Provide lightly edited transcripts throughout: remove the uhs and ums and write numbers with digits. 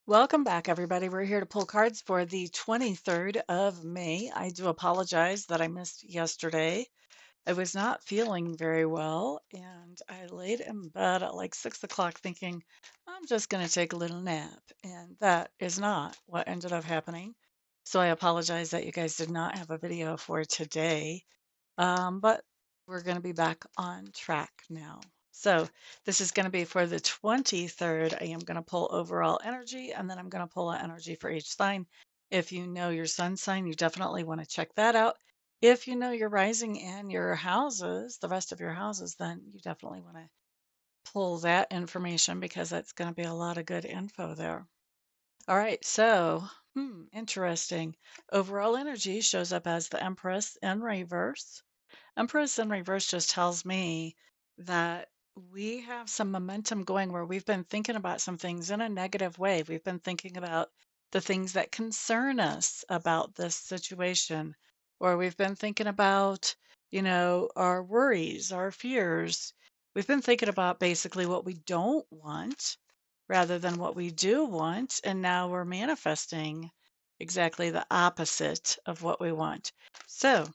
Welcome back, everybody. We're here to pull cards for the 23rd of May. I do apologize that I missed yesterday. I was not feeling very well, and I laid in bed at like 6 o'clock thinking, I'm just going to take a little nap. And that is not what ended up happening. So I apologize that you guys did not have a video for today. But we're going to be back on track now. So this is going to be for the 23rd. I am going to pull overall energy, and then I'm going to pull an energy for each sign. If you know your sun sign, you definitely want to check that out. If you know your rising and your houses, the rest of your houses, then you definitely want to pull that information because that's going to be a lot of good info there. All right, so interesting. Overall energy shows up as the Empress in reverse. Empress in reverse just tells me that we have some momentum going where we've been thinking about some things in a negative way. We've been thinking about the things that concern us about this situation, or we've been thinking about, our worries, our fears. We've been thinking about basically what we don't want rather than what we do want. And now we're manifesting exactly the opposite of what we want. So,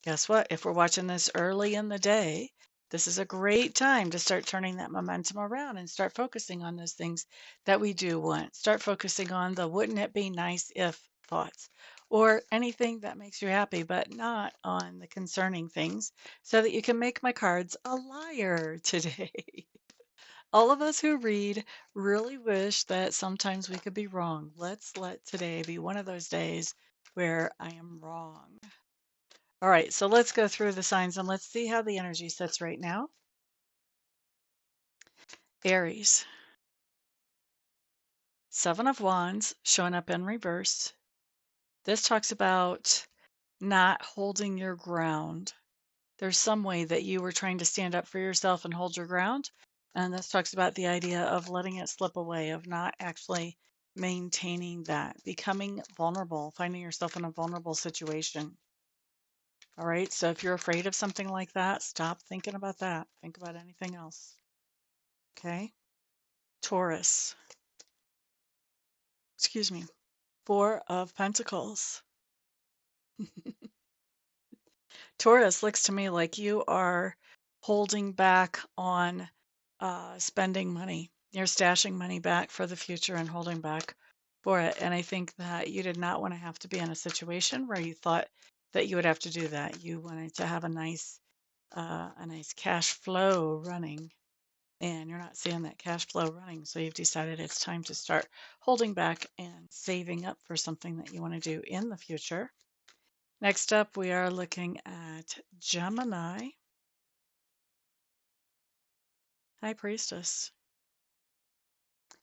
guess what? If we're watching this early in the day, this is a great time to start turning that momentum around and start focusing on those things that we do want. Start focusing on the wouldn't it be nice if thoughts or anything that makes you happy, but not on the concerning things so that you can make my cards a liar today. All of us who read really wish that sometimes we could be wrong. Let's let today be one of those days where I am wrong. All right, so let's go through the signs and let's see how the energy sits right now. Aries, Seven of Wands showing up in reverse. This talks about not holding your ground. There's some way that you were trying to stand up for yourself and hold your ground. And this talks about the idea of letting it slip away, of not actually maintaining that, becoming vulnerable, finding yourself in a vulnerable situation. All right, so if you're afraid of something like that, stop thinking about that. Think about anything else. Okay. Taurus, excuse me, Four of Pentacles. Taurus looks to me like you are holding back on spending money. You're stashing money back for the future and holding back for it. And I think that you did not want to have to be in a situation where you thought that you would have to do that. You wanted to have a nice cash flow running, and you're not seeing that cash flow running. So you've decided it's time to start holding back and saving up for something that you want to do in the future. Next up, we are looking at Gemini. High Priestess.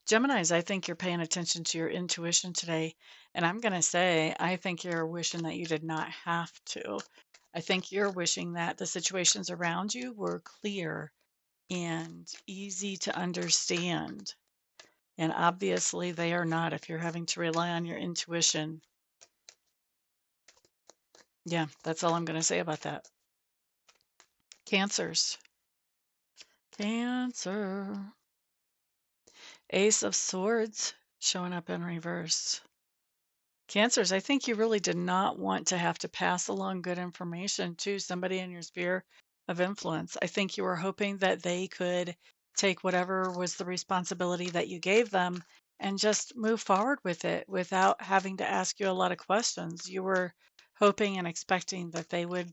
Geminis, I think you're paying attention to your intuition today. And I'm going to say, I think you're wishing that you did not have to. I think you're wishing that the situations around you were clear and easy to understand. And obviously, they are not if you're having to rely on your intuition. Yeah, that's all I'm going to say about that. Cancers. Cancer. Ace of Swords showing up in reverse. Cancers, I think you really did not want to have to pass along good information to somebody in your sphere of influence. I think you were hoping that they could take whatever was the responsibility that you gave them and just move forward with it without having to ask you a lot of questions. You were hoping and expecting that they would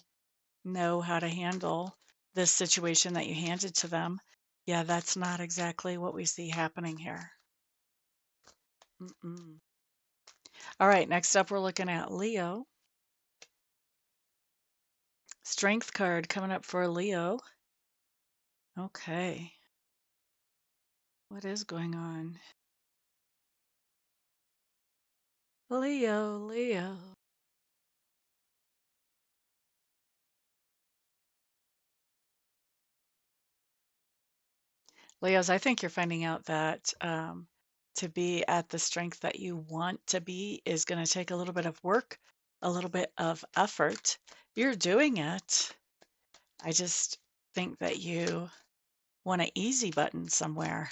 know how to handle this situation that you handed to them. Yeah, that's not exactly what we see happening here. Mm-mm. All right, next up, we're looking at Leo. Strength card coming up for Leo. Okay. What is going on? Leo, Leo. Leos, I think you're finding out that to be at the strength that you want to be is going to take a little bit of work, a little bit of effort. You're doing it. I just think that you want an easy button somewhere.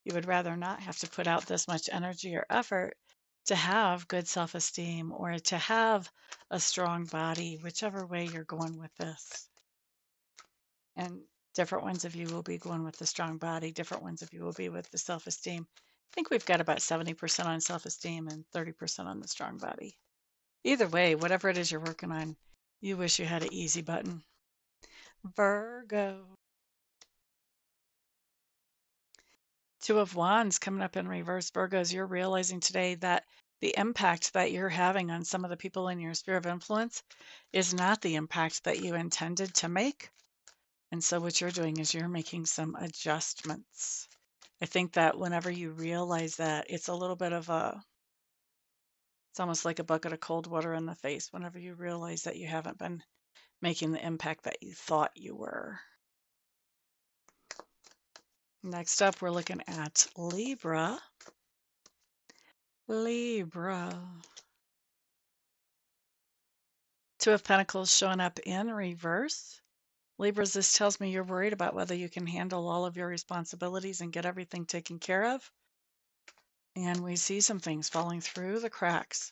You would rather not have to put out this much energy or effort to have good self-esteem or to have a strong body, whichever way you're going with this. And different ones of you will be going with the strong body, different ones of you will be with the self-esteem. I think we've got about 70% on self-esteem and 30% on the strong body. Either way, whatever it is you're working on, you wish you had an easy button. Virgo. Two of Wands coming up in reverse. Virgos, you're realizing today that the impact that you're having on some of the people in your sphere of influence is not the impact that you intended to make. And so what you're doing is you're making some adjustments. I think that whenever you realize that, it's a little bit of it's almost like a bucket of cold water in the face whenever you realize that you haven't been making the impact that you thought you were. Next up, we're looking at Libra. Libra. Two of Pentacles showing up in reverse. Libras, this tells me you're worried about whether you can handle all of your responsibilities and get everything taken care of. And we see some things falling through the cracks.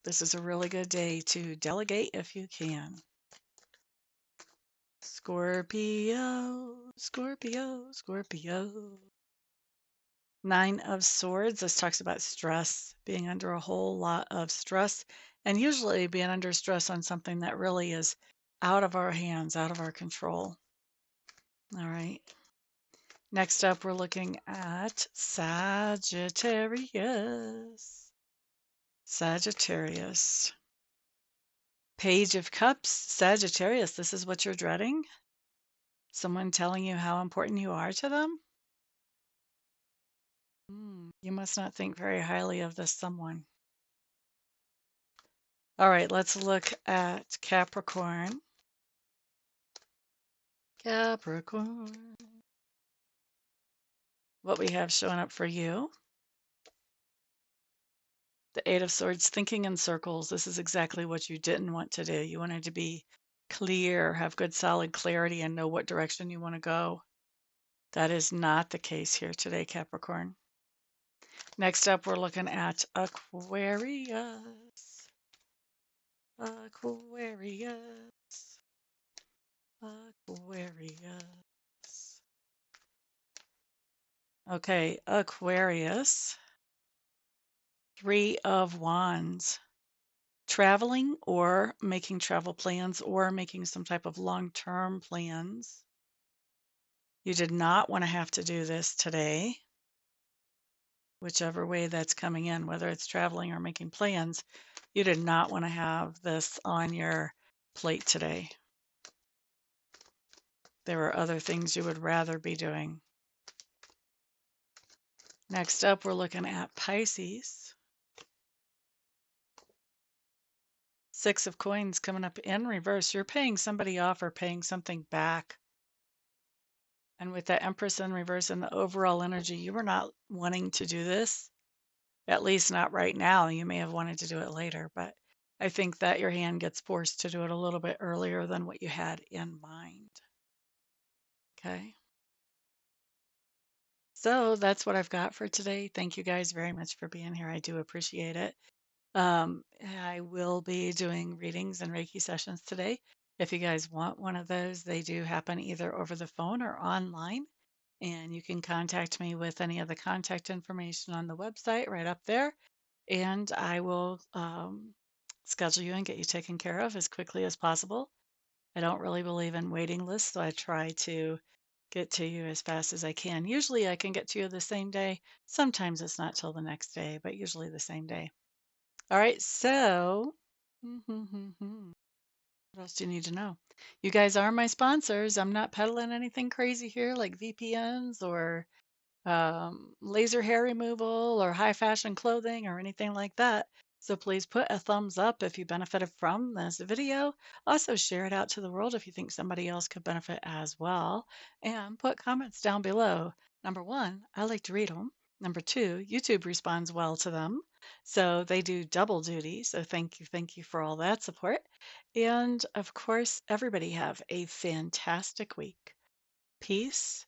This is a really good day to delegate if you can. Scorpio, Scorpio, Scorpio. Nine of Swords. This talks about stress, being under a whole lot of stress, and usually being under stress on something that really is out of our hands, out of our control. All right. Next up, we're looking at Sagittarius. Sagittarius. Page of Cups. Sagittarius, this is what you're dreading? Someone telling you how important you are to them? You must not think very highly of this someone. All right, let's look at Capricorn. Capricorn. What we have showing up for you. The Eight of Swords, thinking in circles. This is exactly what you didn't want to do. You wanted to be clear, have good solid clarity, and know what direction you want to go. That is not the case here today, Capricorn. Next up, we're looking at Aquarius. Aquarius. Aquarius. Okay, Aquarius. Three of Wands. Traveling or making travel plans or making some type of long-term plans. You did not want to have to do this today. Whichever way that's coming in, whether it's traveling or making plans, you did not want to have this on your plate today. There are other things you would rather be doing. Next up, we're looking at Pisces. Six of Coins coming up in reverse. You're paying somebody off or paying something back. And with that Empress in reverse and the overall energy, you were not wanting to do this, at least not right now. You may have wanted to do it later, but I think that your hand gets forced to do it a little bit earlier than what you had in mind. Okay. So that's what I've got for today. Thank you guys very much for being here. I do appreciate it. I will be doing readings and Reiki sessions today. If you guys want one of those, they do happen either over the phone or online. And you can contact me with any of the contact information on the website right up there. And I will schedule you and get you taken care of as quickly as possible. I don't really believe in waiting lists, so I try to get to you as fast as I can. Usually I can get to you the same day. Sometimes it's not till the next day, but usually the same day. All right, so what else do you need to know? You guys are my sponsors. I'm not peddling anything crazy here like VPNs or laser hair removal or high fashion clothing or anything like that. So please put a thumbs up if you benefited from this video. Also share it out to the world if you think somebody else could benefit as well. And put comments down below. Number one, I like to read them. Number two, YouTube responds well to them. So they do double duty. So thank you for all that support. And of course, everybody have a fantastic week. Peace